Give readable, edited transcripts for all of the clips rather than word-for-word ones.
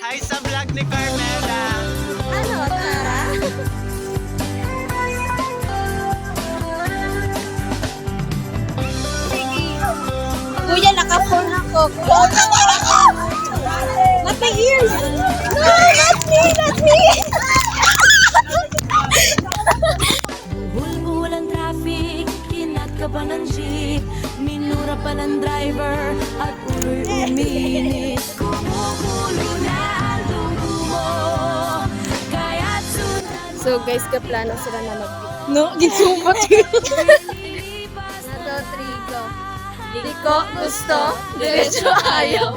Hi sa vlog ni Carmela. Ano, Tara? Kuya, naka-phone ako. Not my ears! No, not me! Not me! Bulbul ang traffic, kinat ka pa ng jeep, minura pa ng driver, at ulo'y uminit. Kumukulo na ang dugo mo, kaya't sundan So guys, kaplano sila na mag no, gisumpat yun. Nato, trigo. Di ko gusto, diretso ayaw.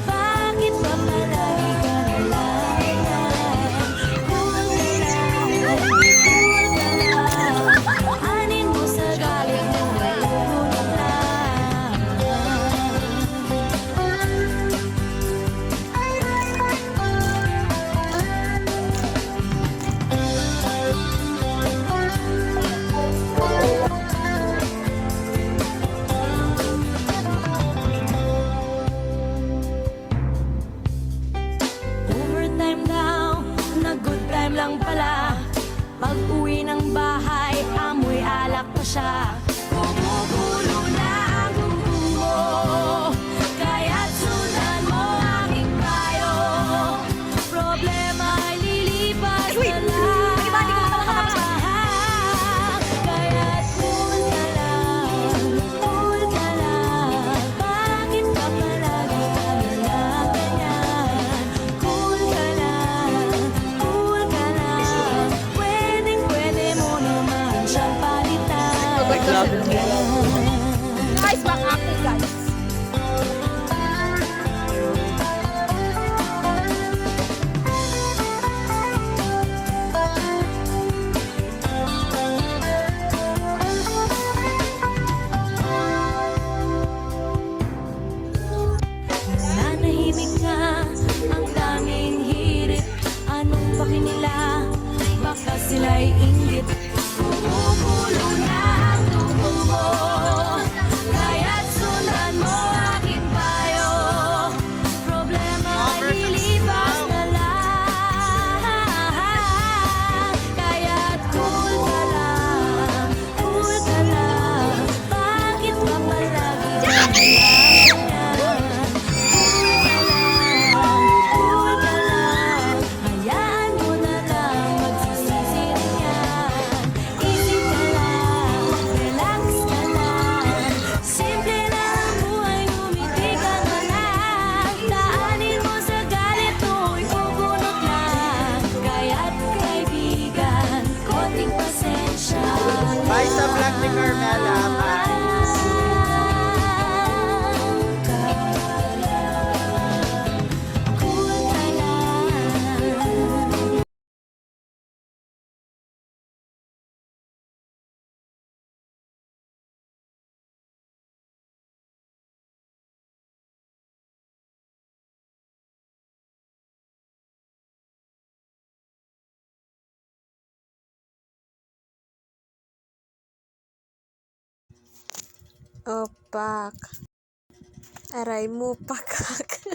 bakit ba palagi ka nalang? Anin mo sa galit mo ay kulang lang. Overtime daw, na good time lang pala. Pag uwi ng bahay, amoy alak pa siya. Kumukulo na ang dugo mo, kaya't sundan mo aking payo. Problema ay lilipas na lang. Kaya't cool ka lang, cool ka lang. Bakit ka palagi ka nalang ganyan? Cool ka lang, cool ka lang. Pwedeng-pwede mo naman siyang palitan. Guys, back acting guys. Nanahimik ka, ang daming hirit. Anong paki nila? Baka sila'y inggit. Kumukulo na ang dugo mo, kaya't sundan mo aking payo. Problema ay lilipas na lang. Kaya't cool ka lang, cool ka lang. Bakit ba palagi ka ganyan? Cool ka lang, hayaan mo na lang, magsisisi rin yan. Easy ka lang, relax ka lang. Simple lang ang buhay, ngumiti ka na lang. Daanin mo sa galit mo, ipubunot lang. Kaya't kaibigan, konting pasensya. Hi sa vlog ni Carmela. Bye. Cool ka lang. Opak. Aray mo, pakak.